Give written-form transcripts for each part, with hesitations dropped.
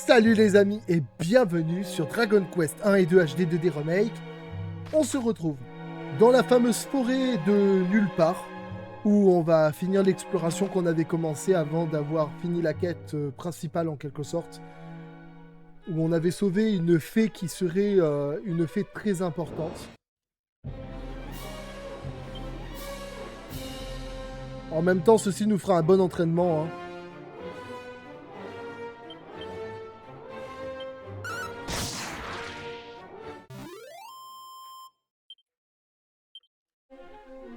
Salut les amis et bienvenue sur Dragon Quest 1 et 2 HD 2D Remake. On se retrouve dans la fameuse forêt de nulle part où on va finir l'exploration qu'on avait commencé avant d'avoir fini la quête principale en quelque sorte, où on avait sauvé une fée qui serait une fée très importante. En même temps, ceci nous fera un bon entraînement, hein.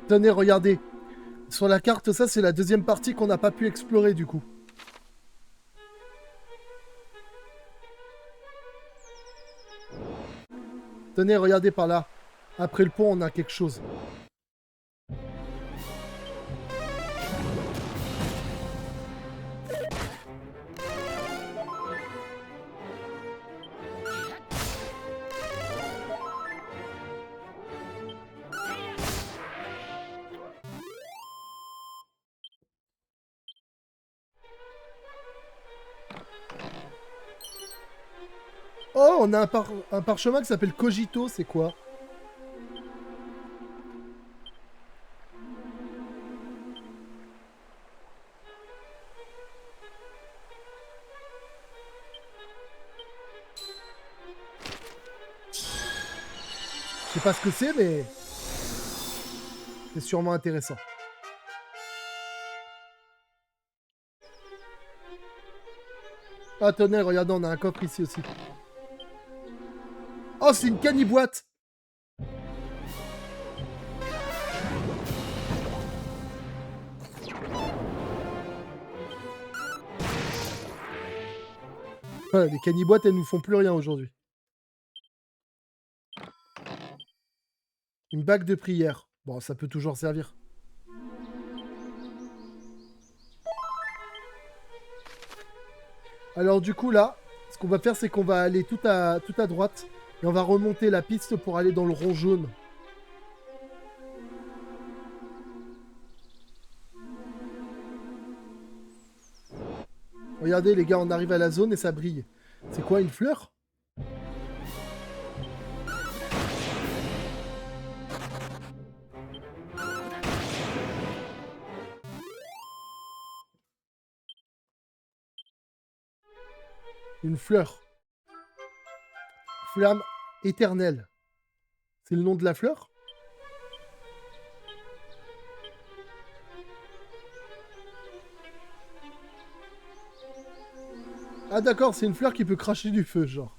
Tenez, regardez. Sur la carte, ça, c'est la deuxième partie qu'on n'a pas pu explorer, du coup. Tenez, regardez par là. Après le pont, on a quelque chose. Oh, on a un parchemin qui s'appelle Cogito, c'est quoi? Je sais pas ce que c'est, mais c'est sûrement intéressant. Ah, tenez, regardez, on a un coffre ici aussi. Oh, c'est une caniboîte! Ouais, les caniboîtes, elles nous font plus rien aujourd'hui. Une bague de prière. Bon, ça peut toujours servir. Alors du coup, là, ce qu'on va faire, c'est qu'on va aller tout à droite. Et on va remonter la piste pour aller dans le rond jaune. Regardez, les gars, on arrive à la zone et ça brille. C'est quoi, une fleur? Une fleur. Flamme éternelle. C'est le nom de la fleur? Ah d'accord, c'est une fleur qui peut cracher du feu, genre.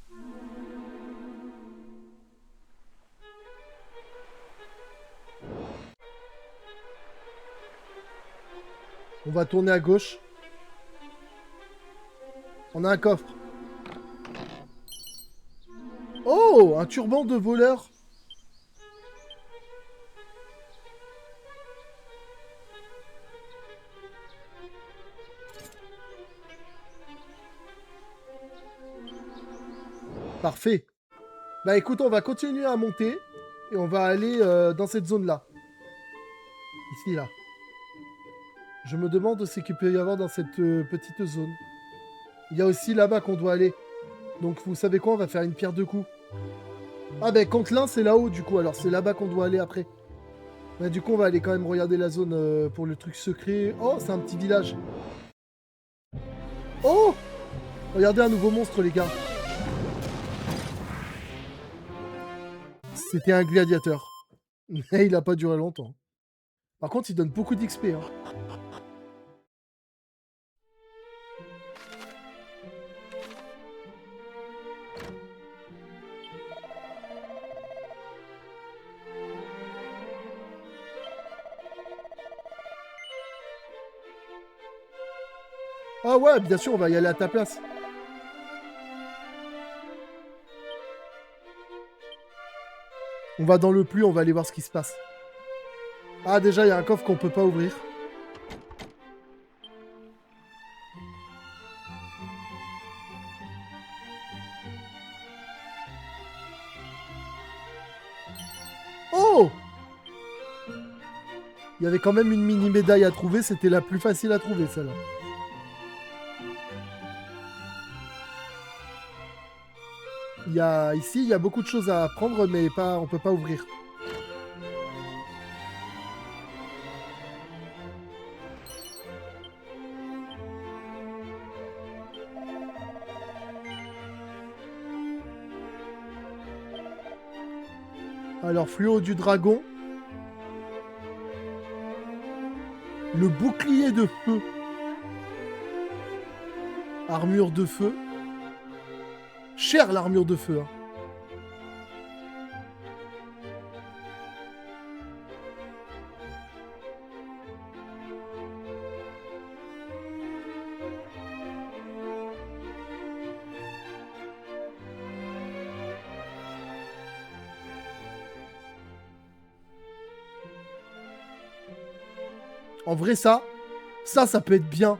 On va tourner à gauche. On a un coffre. Oh, un turban de voleur. Parfait. Bah écoute, on va continuer à monter. Et on va aller dans cette zone-là. Ici, là. Je me demande ce qu'il peut y avoir dans cette petite zone. Il y a aussi là-bas qu'on doit aller. Donc vous savez quoi, on va faire une pierre deux coups. Ah ben Contelin c'est là-haut du coup, alors c'est là-bas qu'on doit aller après. Bah, du coup on va aller quand même regarder la zone pour le truc secret. Oh, c'est un petit village. Oh, regardez un nouveau monstre les gars. C'était un gladiateur. Mais il a pas duré longtemps. Par contre il donne beaucoup d'XP. Hein. Ah ouais, bien sûr on va y aller à ta place. On va dans le pluie, on va aller voir ce qui se passe. Ah déjà il y a un coffre qu'on peut pas ouvrir. Oh, il y avait quand même une mini médaille à trouver, c'était la plus facile à trouver celle-là. Ici, il y a beaucoup de choses à apprendre, mais pas, on peut pas ouvrir. Alors, fluo du dragon. Le bouclier de feu. Armure de feu. Cher l'armure de feu. Hein. En vrai, ça peut être bien.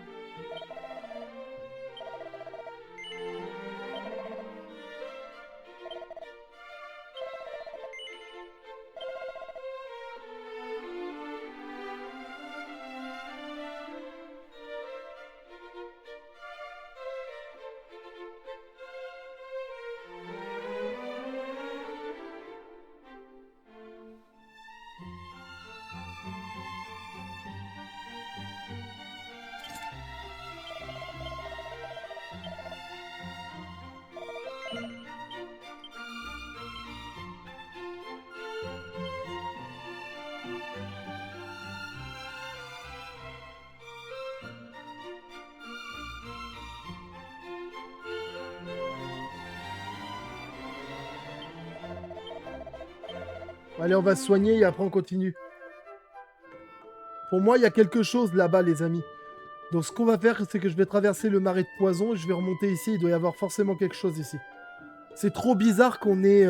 Allez, on va se soigner et après on continue. Pour moi, il y a quelque chose là-bas, les amis. Donc ce qu'on va faire, c'est que je vais traverser le marais de poison et je vais remonter ici. Il doit y avoir forcément quelque chose ici. C'est trop bizarre qu'on n'ait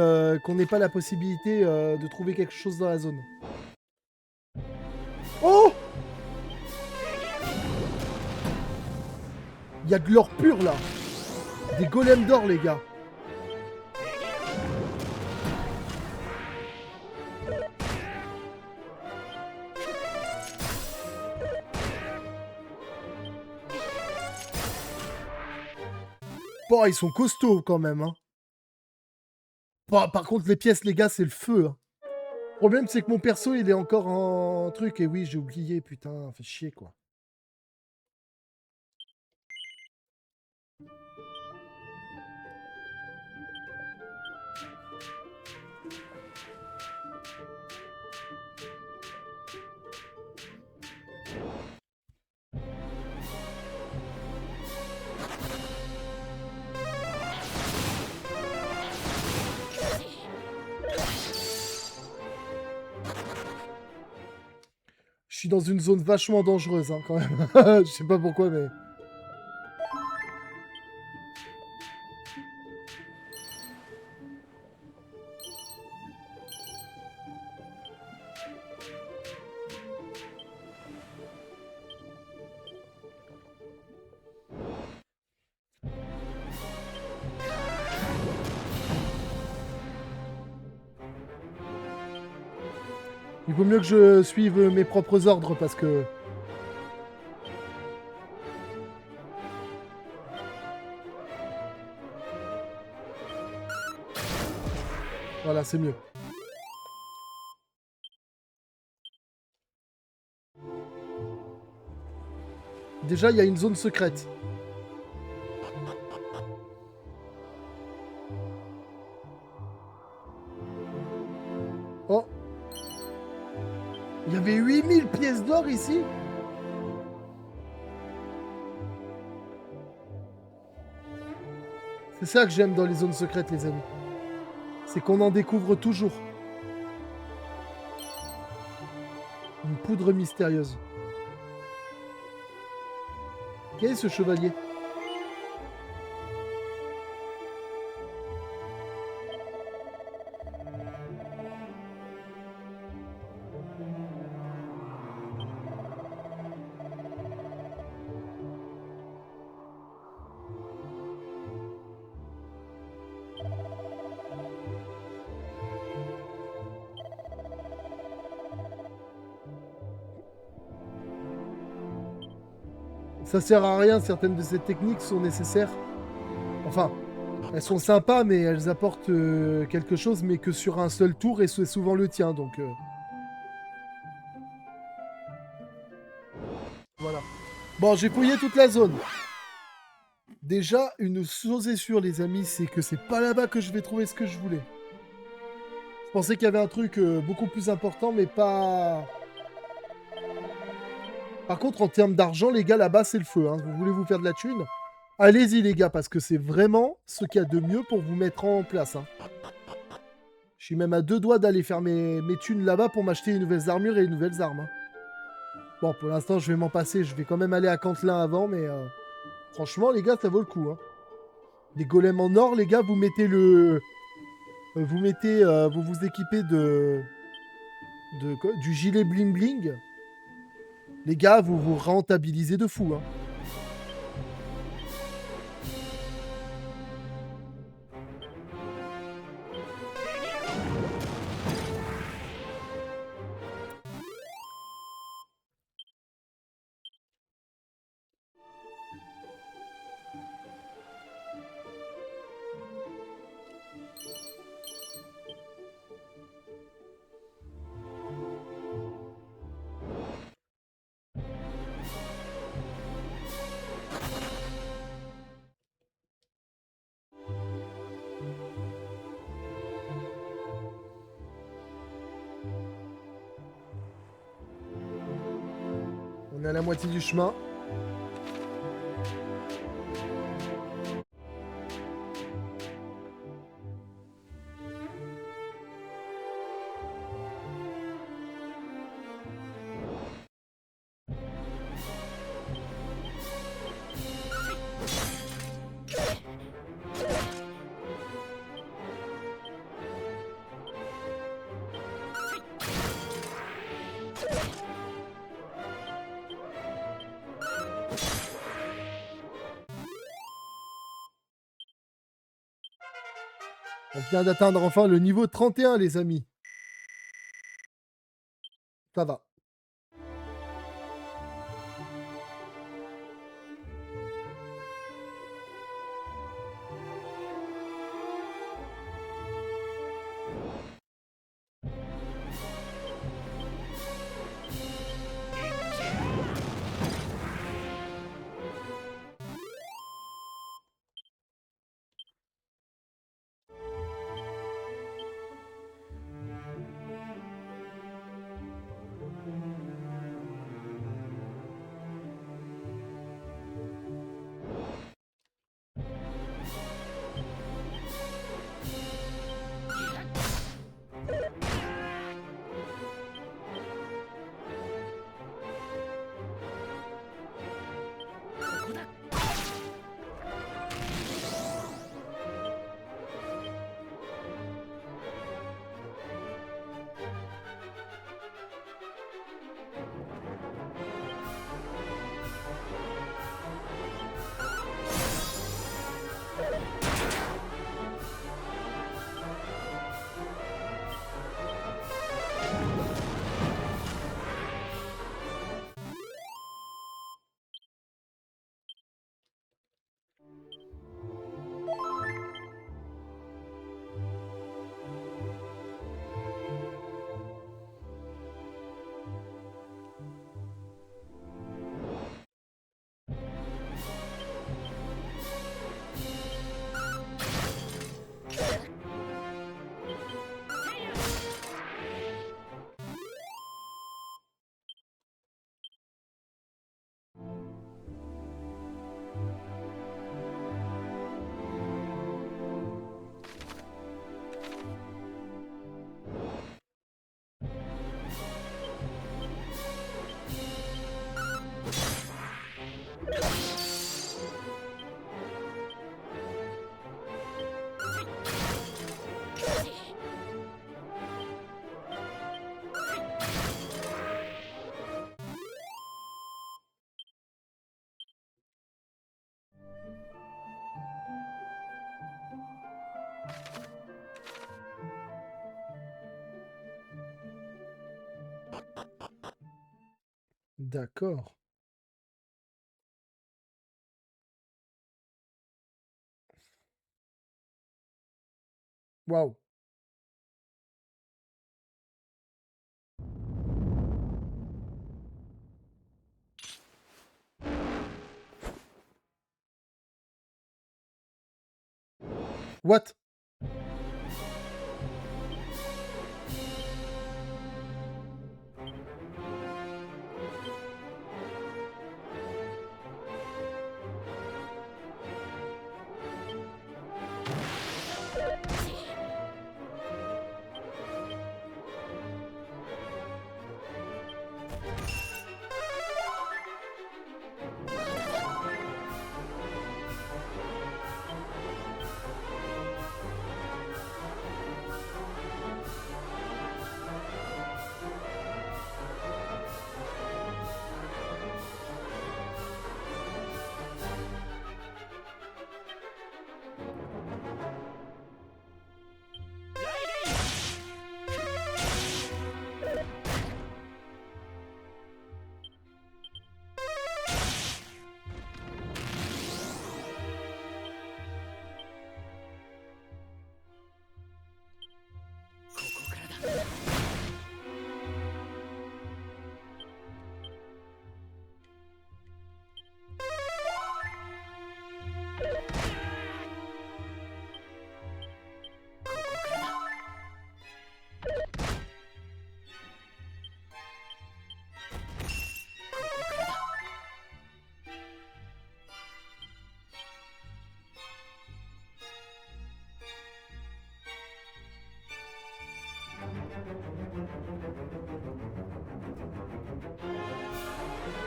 pas la possibilité de trouver quelque chose dans la zone. Oh! Il y a de l'or pur, là. Des golems d'or, les gars. Bon, ils sont costauds, quand même, hein. Bon, par contre, les pièces, les gars, c'est le feu, hein. Le problème, c'est que mon perso, il est encore en truc. Et oui, j'ai oublié, putain. Fait chier, quoi. Je suis dans une zone vachement dangereuse, hein, quand même. Je sais pas pourquoi, mais... Il vaut mieux que je suive mes propres ordres, parce que... Voilà, c'est mieux. Déjà, il y a une zone secrète. Oh! Il y avait 8000 pièces d'or ici? C'est ça que j'aime dans les zones secrètes, les amis. C'est qu'on en découvre toujours. Une poudre mystérieuse. Quel est ce chevalier? Ça sert à rien, certaines de ces techniques sont nécessaires. Enfin, Elles sont sympas, mais elles apportent quelque chose, mais que sur un seul tour, et c'est souvent le tien, donc... Voilà. Bon, j'ai fouillé toute la zone. Déjà, une chose est sûre, les amis, c'est que c'est pas là-bas que je vais trouver ce que je voulais. Je pensais qu'il y avait un truc beaucoup plus important, mais pas... Par contre, en termes d'argent, les gars, là-bas, c'est le feu. Hein. Vous voulez vous faire de la thune? Allez-y, les gars, parce que c'est vraiment ce qu'il y a de mieux pour vous mettre en place. Hein. Je suis même à deux doigts d'aller faire mes thunes là-bas pour m'acheter une nouvelles armures et une nouvelles armes. Hein. Bon, pour l'instant, je vais m'en passer. Je vais quand même aller à Cantelin avant, mais franchement, les gars, ça vaut le coup. Hein. Des golems en or, les gars, vous mettez le... vous mettez... vous vous équipez du gilet bling bling. Les gars, vous vous rentabilisez de fou. Hein. On est à la moitié du chemin. On vient d'atteindre enfin le niveau 31, les amis. Ça va. D'accord. Waouh. What?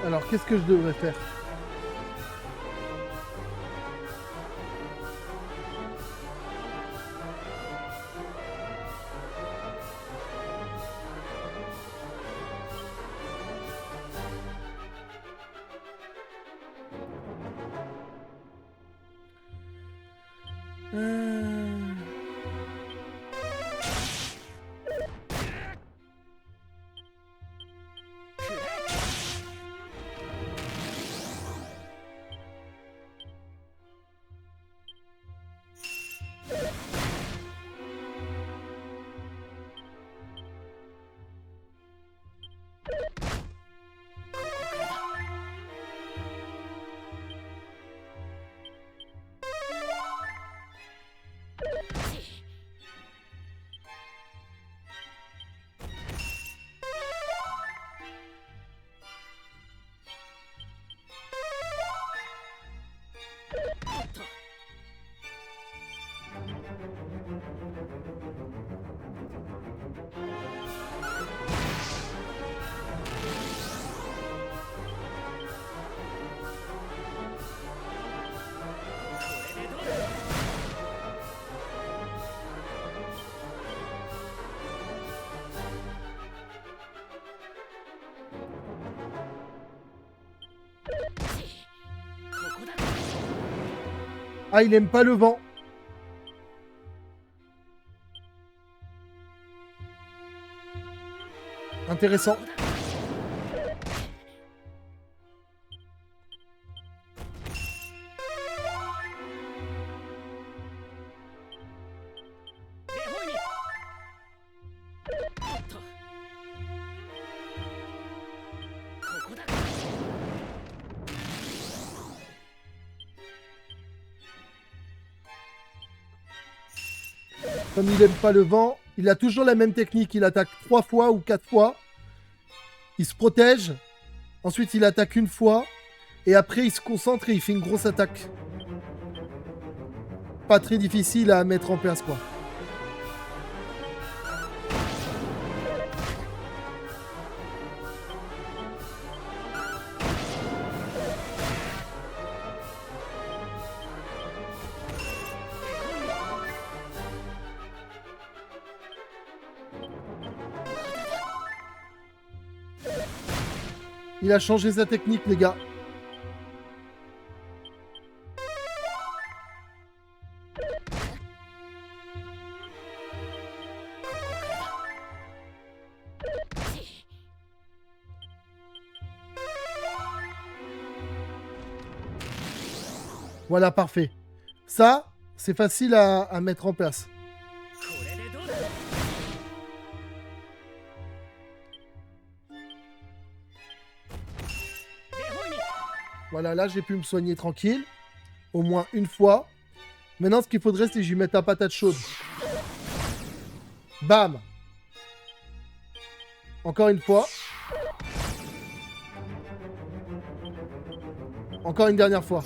Alors, qu'est-ce que je devrais faire? Ah, il aime pas le vent. Intéressant. Comme il aime pas le vent, il a toujours la même technique. Il attaque 3 fois ou 4 fois. Il se protège. Ensuite, il attaque une fois. Et après, il se concentre et il fait une grosse attaque. Pas très difficile à mettre en place, quoi. Il a changé sa technique, les gars. Voilà, parfait. Ça, c'est facile à mettre en place. Voilà, là j'ai pu me soigner tranquille. Au moins une fois. Maintenant, ce qu'il faudrait, c'est que je lui mette la patate chaude. Bam! Encore une fois. Encore une dernière fois.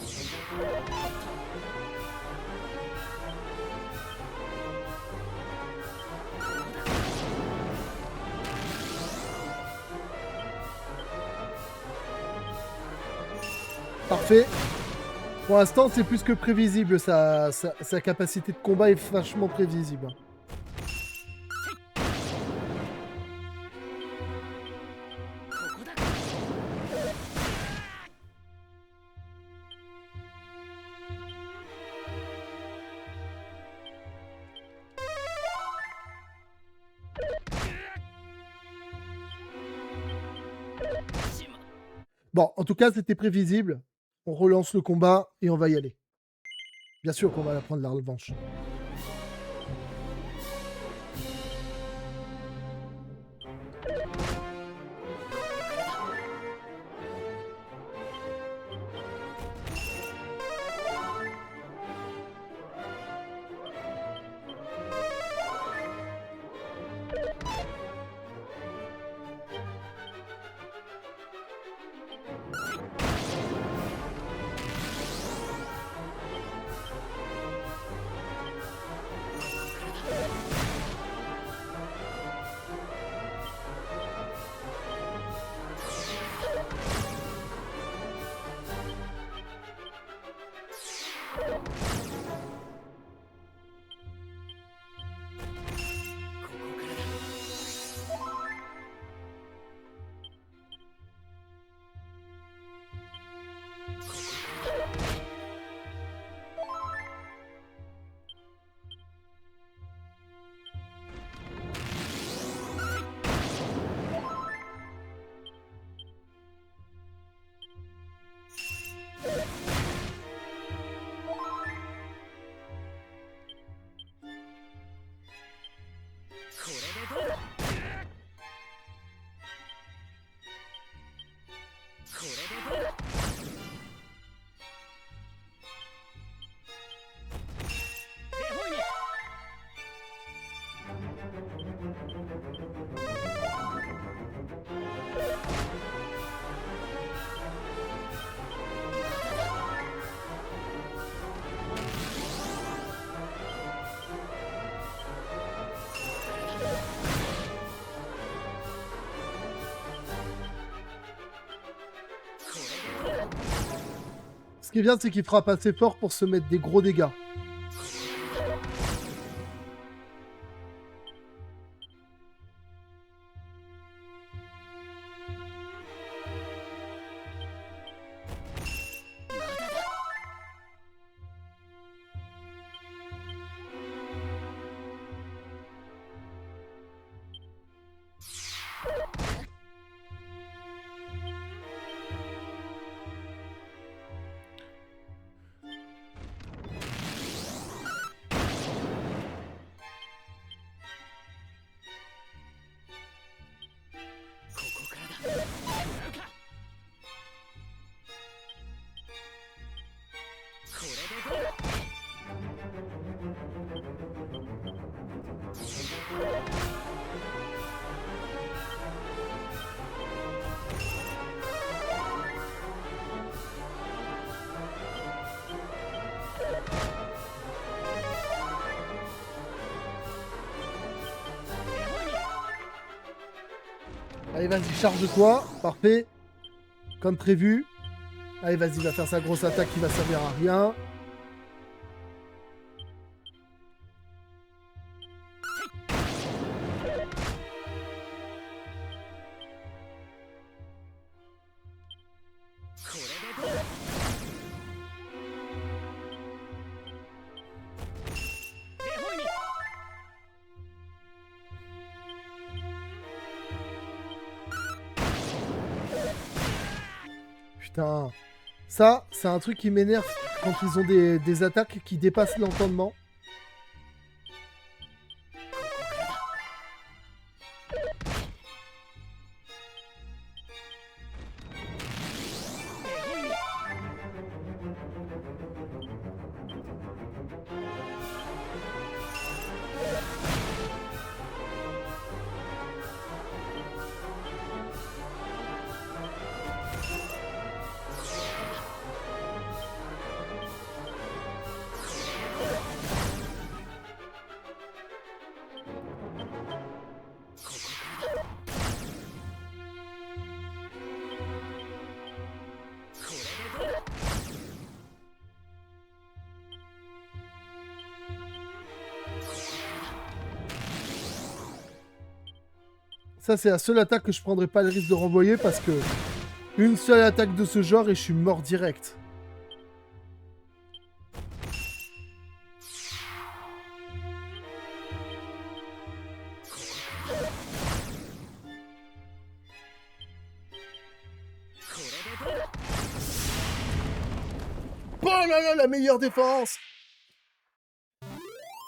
Parfait. Pour l'instant, c'est plus que prévisible. Sa capacité de combat est vachement prévisible. Bon, en tout cas, c'était prévisible. On relance le combat et on va y aller. Bien sûr qu'on va prendre la revanche. Ce qui est bien, c'est qu'il frappe assez fort pour se mettre des gros dégâts. Allez, vas-y, charge-toi. Parfait. Comme prévu. Allez, vas-y, il va faire sa grosse attaque qui va servir à rien. Putain. Ça, c'est un truc qui m'énerve quand ils ont des attaques qui dépassent l'entendement. Ça, c'est la seule attaque que je prendrais pas le risque de renvoyer parce que une seule attaque de ce genre et je suis mort direct. Oh là là, la meilleure défense!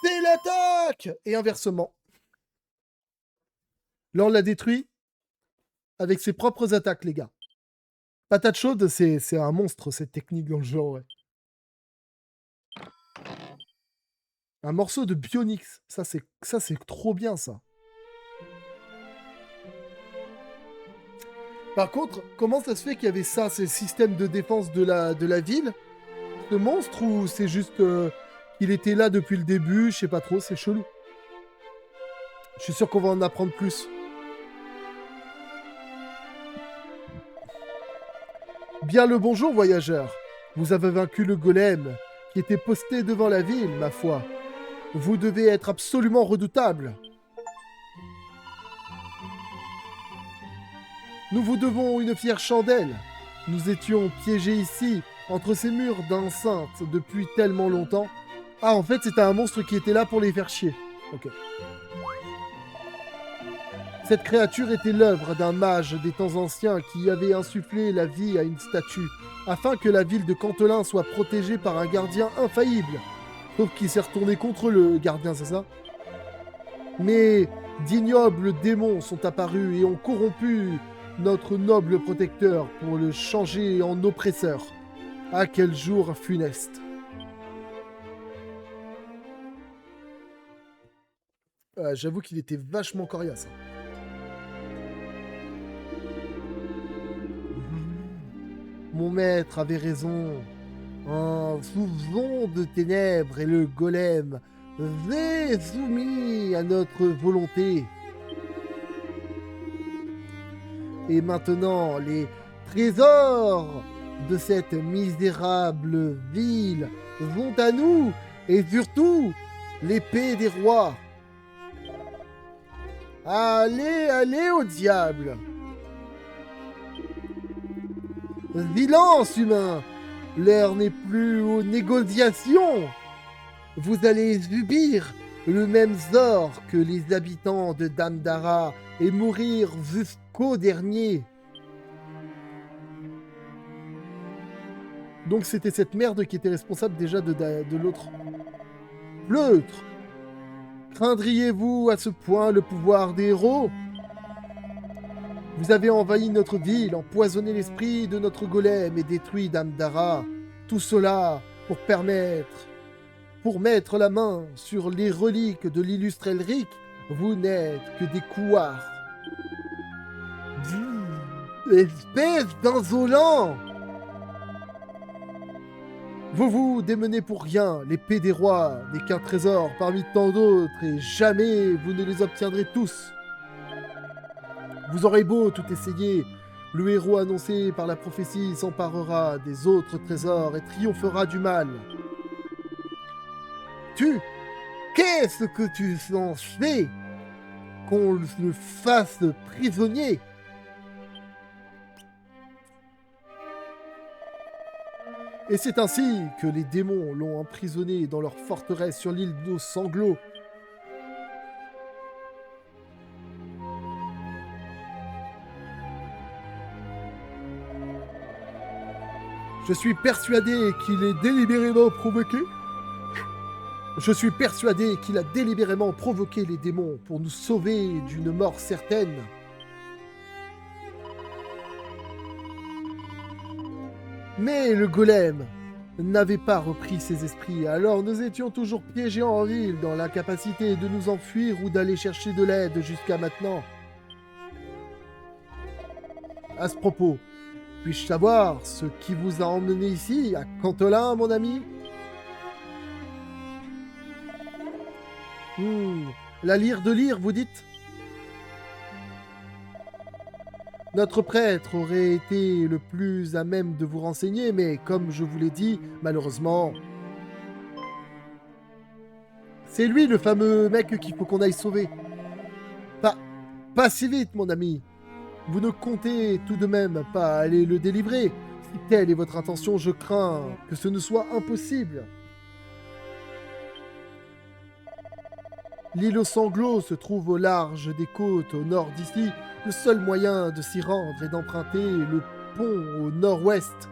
C'est l'attaque! Et inversement. Là, on l'a détruit avec ses propres attaques, les gars. Patate chaude, c'est un monstre, cette technique dans le jeu, ouais. Un morceau de Bionix. Ça, c'est trop bien, ça. Par contre, comment ça se fait qu'il y avait ça, ces systèmes de défense de la ville? Ce monstre, ou c'est juste qu'il était là depuis le début? Je sais pas trop, c'est chelou. Je suis sûr qu'on va en apprendre plus. Bien le bonjour, voyageur. Vous avez vaincu le golem, qui était posté devant la ville, ma foi. Vous devez être absolument redoutable. Nous vous devons une fière chandelle. Nous étions piégés ici, entre ces murs d'enceinte, depuis tellement longtemps. Ah, en fait, c'était un monstre qui était là pour les faire chier. Ok. Cette créature était l'œuvre d'un mage des temps anciens qui avait insufflé la vie à une statue, afin que la ville de Cantolin soit protégée par un gardien infaillible. Sauf qu'il s'est retourné contre le gardien, c'est ça? Mais d'ignobles démons sont apparus et ont corrompu notre noble protecteur pour le changer en oppresseur. Ah, quel jour funeste! J'avoue qu'il était vachement coriace. Mon maître avait raison. Un soupçon de ténèbres et le golem est soumis à notre volonté. Et maintenant, les trésors de cette misérable ville vont à nous, et surtout l'épée des rois. Allez, allez au diable! Silence, humain! L'heure n'est plus aux négociations. Vous allez subir le même sort que les habitants de Damdara et mourir jusqu'au dernier. Donc c'était cette merde qui était responsable déjà de l'autre. L'autre! Craindriez-vous à ce point le pouvoir des héros? Vous avez envahi notre ville, empoisonné l'esprit de notre golem et détruit Damdara. Tout cela pour mettre la main sur les reliques de l'illustre Elric, vous n'êtes que des couards. Espèce d'insolent! Vous vous démenez pour rien, l'épée des rois n'est qu'un trésor parmi tant d'autres, et jamais vous ne les obtiendrez tous. Vous aurez beau tout essayer, le héros annoncé par la prophétie s'emparera des autres trésors et triomphera du mal. Qu'est-ce que tu en fais? Qu'on le fasse prisonnier? Et c'est ainsi que les démons l'ont emprisonné dans leur forteresse sur l'île d'eau sanglot. Je suis persuadé qu'il est délibérément provoqué. Je suis persuadé qu'il a délibérément provoqué les démons pour nous sauver d'une mort certaine. Mais le golem n'avait pas repris ses esprits, alors nous étions toujours piégés en ville dans l'incapacité de nous enfuir ou d'aller chercher de l'aide jusqu'à maintenant. À ce propos, puis-je savoir ce qui vous a emmené ici, à Cantolin, mon ami? La lyre de lyre, vous dites? Notre prêtre aurait été le plus à même de vous renseigner, mais comme je vous l'ai dit, malheureusement... C'est lui le fameux mec qu'il faut qu'on aille sauver. Pas si vite, mon ami. Vous ne comptez tout de même pas aller le délivrer. Si telle est votre intention, je crains que ce ne soit impossible. L'île aux sanglots se trouve au large des côtes au nord d'ici. Le seul moyen de s'y rendre est d'emprunter le pont au nord-ouest.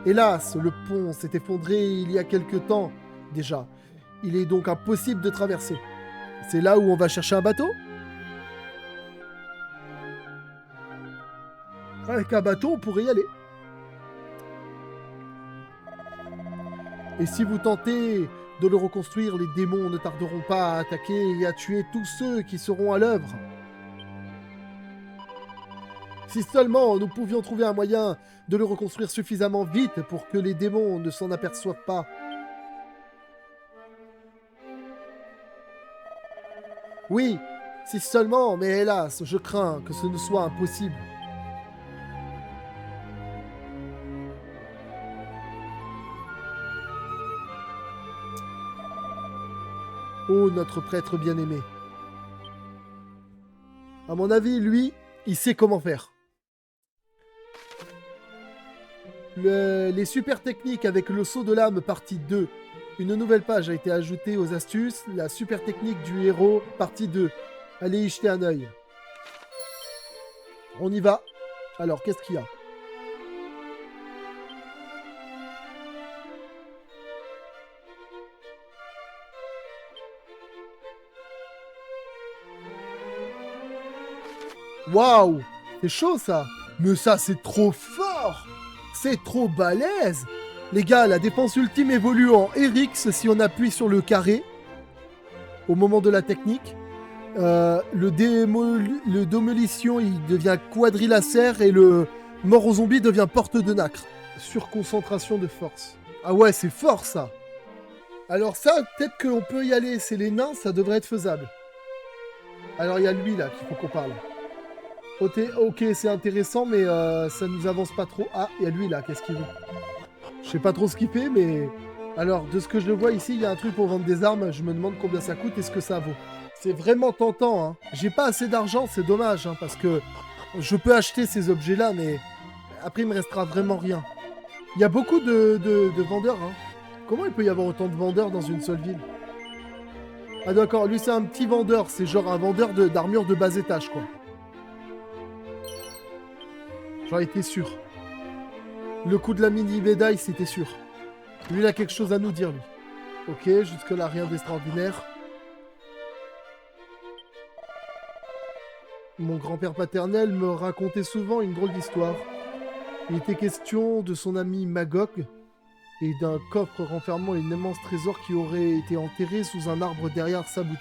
Hélas, le pont s'est effondré il y a quelque temps déjà. Il est donc impossible de traverser. C'est là où on va chercher un bateau? Avec un bateau, on pourrait y aller. Et si vous tentez de le reconstruire, les démons ne tarderont pas à attaquer et à tuer tous ceux qui seront à l'œuvre. Si seulement nous pouvions trouver un moyen de le reconstruire suffisamment vite pour que les démons ne s'en aperçoivent pas. Oui, si seulement, mais hélas, je crains que ce ne soit impossible. Oh, notre prêtre bien-aimé. À mon avis, lui, il sait comment faire. Les super techniques avec le saut de l'âme partie 2. Une nouvelle page a été ajoutée aux astuces. La super technique du héros partie 2. Allez y jeter un œil. On y va. Alors, qu'est-ce qu'il y a? Waouh! C'est chaud ça! Mais ça, c'est trop fort! C'est trop balèze! Les gars, la défense ultime évolue en RX si on appuie sur le carré au moment de la technique. Le démolition, il devient quadrilatère et le mort aux zombies devient porte de nacre. Surconcentration de force. Ah ouais, c'est fort ça! Alors ça, peut-être qu'on peut y aller. C'est les nains, ça devrait être faisable. Alors il y a lui là qu'il faut qu'on parle. Ok, c'est intéressant, mais ça nous avance pas trop. Ah, il y a lui là, qu'est-ce qu'il veut? Je sais pas trop ce qu'il fait, mais... Alors, de ce que je le vois ici, il y a un truc pour vendre des armes. Je me demande combien ça coûte et ce que ça vaut. C'est vraiment tentant, hein. J'ai pas assez d'argent, c'est dommage, hein, parce que je peux acheter ces objets-là, mais après, il me restera vraiment rien. Il y a beaucoup de vendeurs, hein. Comment il peut y avoir autant de vendeurs dans une seule ville? Ah d'accord, lui c'est un petit vendeur, c'est genre un vendeur d'armure de bas étage, quoi. J'en étais sûr. Le coup de la mini-médaille, c'était sûr. Lui, il a quelque chose à nous dire, lui. Ok, jusque-là, rien d'extraordinaire. Mon grand-père paternel me racontait souvent une drôle d'histoire. Il était question de son ami Magog et d'un coffre renfermant un immense trésor qui aurait été enterré sous un arbre derrière sa boutique.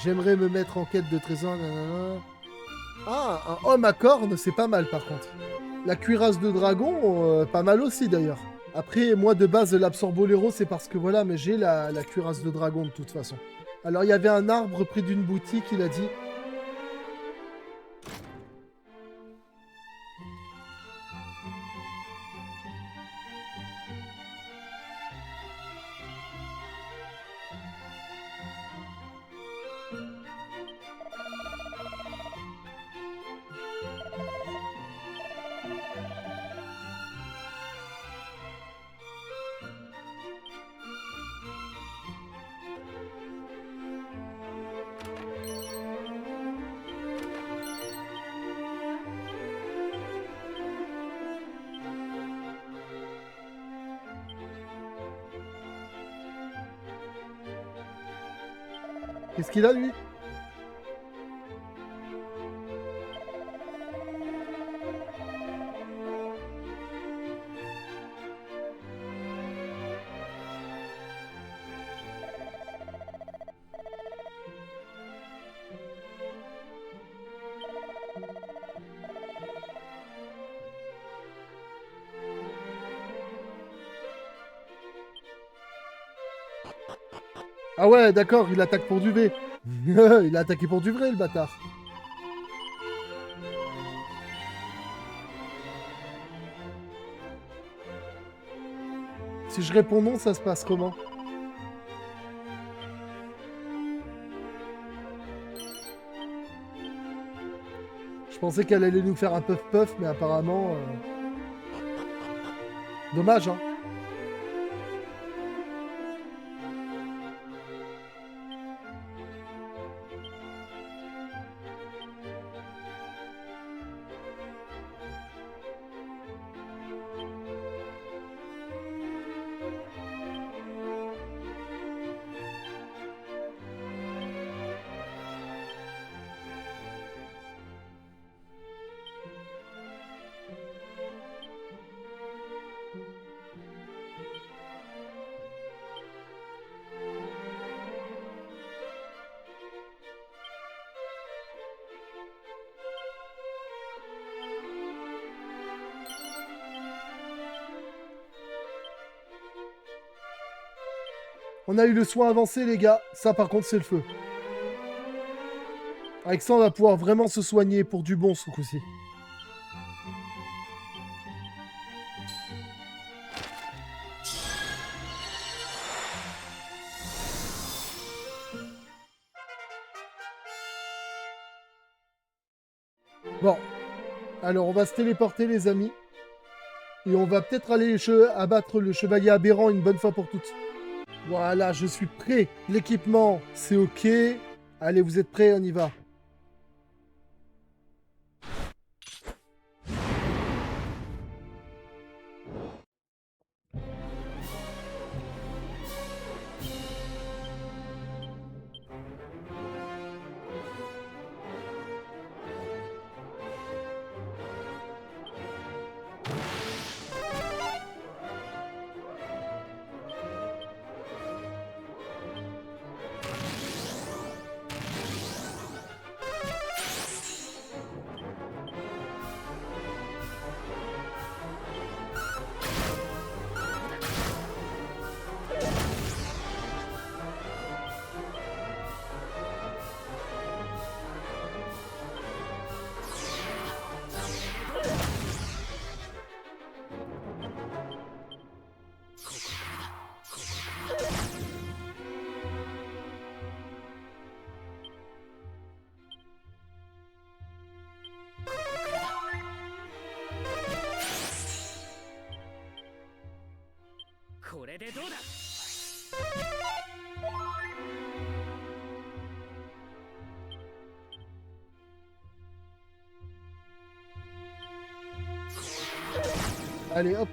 J'aimerais me mettre en quête de trésor. Nanana. Ah, un homme à cornes, c'est pas mal par contre. La cuirasse de dragon, pas mal aussi d'ailleurs. Après, moi de base, l'absorbolero, c'est parce que voilà, mais j'ai la cuirasse de dragon de toute façon. Alors, il y avait un arbre près d'une boutique, il a dit. Qu'est-ce qu'il a, lui? Ah ouais, d'accord, il attaque pour du V. Il a attaqué pour du vrai, le bâtard. Si je réponds non, ça se passe comment? pensais qu'elle allait nous faire un puff-puff, mais apparemment... Dommage, hein. On a eu le soin avancé, les gars. Ça, par contre, c'est le feu. Avec ça, on va pouvoir vraiment se soigner pour du bon, ce coup-ci. Bon. Alors, on va se téléporter, les amis. Et on va peut-être aller abattre le chevalier aberrant une bonne fois pour toutes. Voilà, je suis prêt. L'équipement, c'est OK. Allez, vous êtes prêts? On y va. Allez, hop.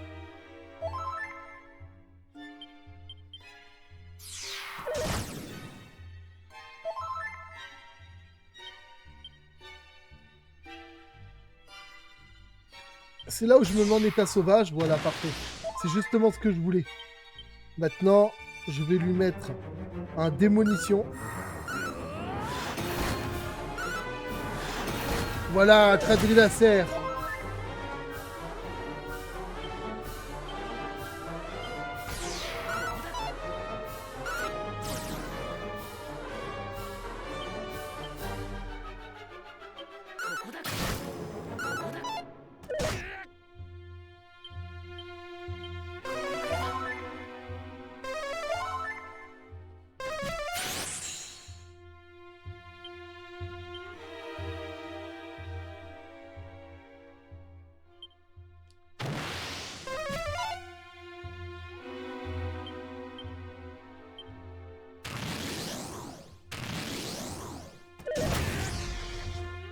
C'est là où je me mets en état sauvage. Voilà, parfait. C'est justement ce que je voulais. Maintenant, je vais lui mettre un démolition. Voilà, quadrilatère.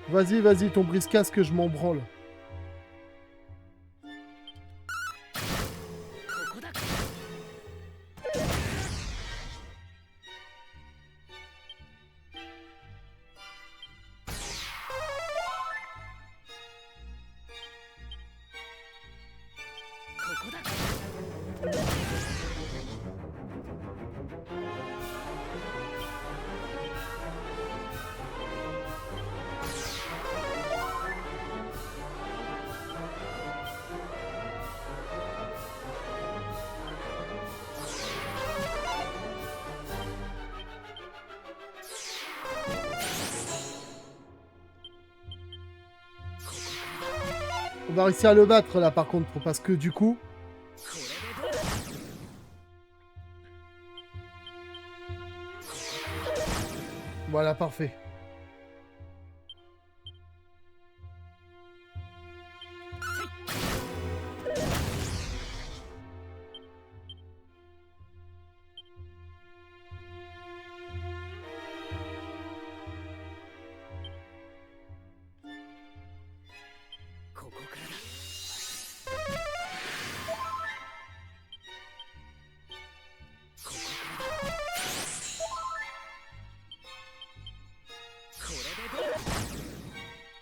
Vas-y, vas-y, ton brise-casque, je m'en branle. On va réussir à le battre là par contre, parce que du coup... Voilà, parfait.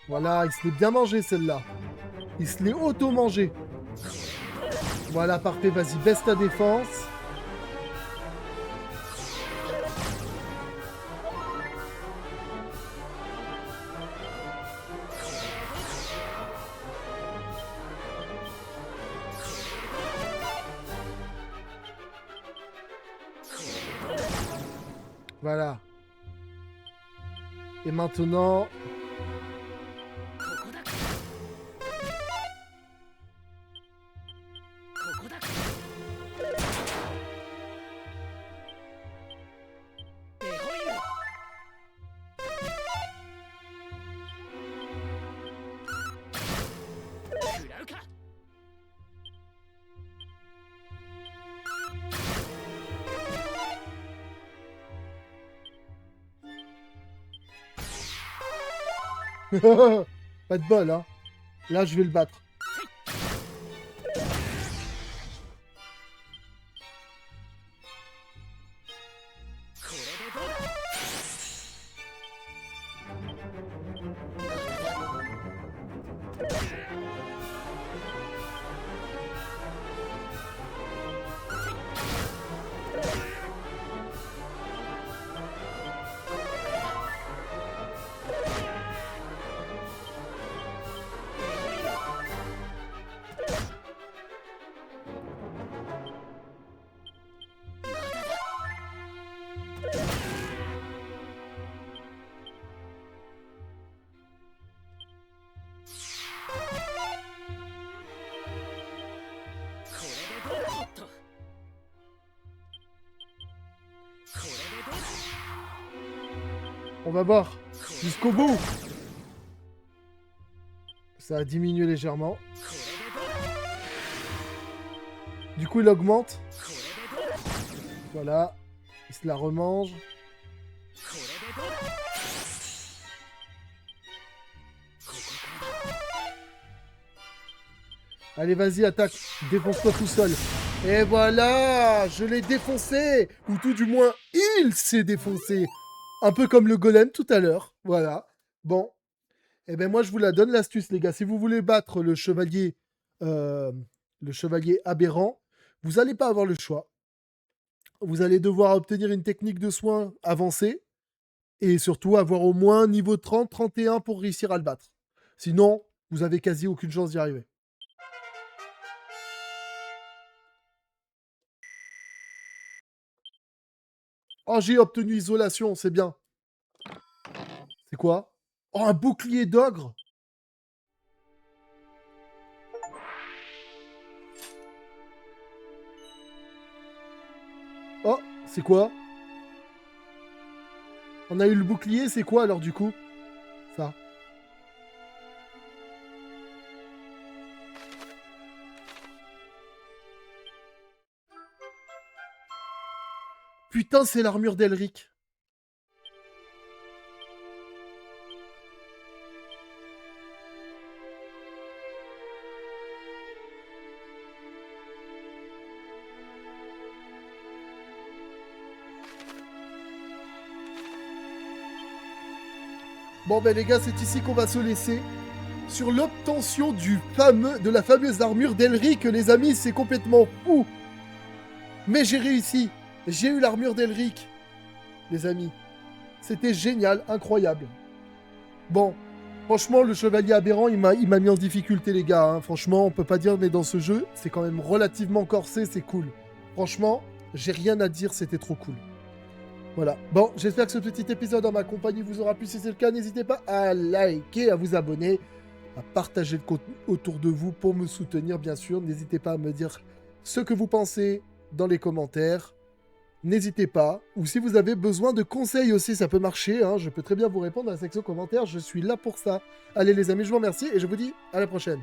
Voilà, il se l'est bien mangé, celle-là. Il se l'est auto-mangé. Voilà, parfait, vas-y, baisse ta défense. Voilà. Et maintenant... Pas de bol, hein. Là, je vais le battre. On va voir. Jusqu'au bout. Ça a diminué légèrement. Du coup, il augmente. Voilà. Il se la remange. Allez, vas-y, attaque. Défonce-toi tout seul. Et voilà, je l'ai défoncé. Ou tout du moins, il s'est défoncé. Un peu comme le golem tout à l'heure. Voilà. Bon. Eh ben moi, je vous la donne, l'astuce, les gars. Si vous voulez battre le chevalier aberrant, vous n'allez pas avoir le choix. Vous allez devoir obtenir une technique de soin avancée. Et surtout, avoir au moins niveau 30, 31 pour réussir à le battre. Sinon, vous avez quasi aucune chance d'y arriver. Oh, j'ai obtenu isolation, c'est bien. C'est quoi? Oh, un bouclier d'ogre. Oh, c'est quoi? On a eu le bouclier, c'est quoi alors du coup? Ça. Putain, c'est l'armure d'Elric. Bon ben les gars, c'est ici qu'on va se laisser. Sur l'obtention de la fameuse armure d'Elric, les amis, c'est complètement fou. Mais j'ai réussi. J'ai eu l'armure d'Elric, les amis. C'était génial, incroyable. Bon, franchement, le chevalier aberrant, il m'a mis en difficulté, les gars. Hein. Franchement, on peut pas dire, mais dans ce jeu, c'est quand même relativement corsé, c'est cool. Franchement, j'ai rien à dire, c'était trop cool. Voilà. Bon, j'espère que ce petit épisode en ma compagnie vous aura plu. Si c'est le cas, n'hésitez pas à liker, à vous abonner, à partager le contenu autour de vous pour me soutenir, bien sûr. N'hésitez pas à me dire ce que vous pensez dans les commentaires. N'hésitez pas. Ou si vous avez besoin de conseils aussi, ça peut marcher. Hein. Je peux très bien vous répondre dans la section commentaires. Je suis là pour ça. Allez les amis, je vous remercie et je vous dis à la prochaine.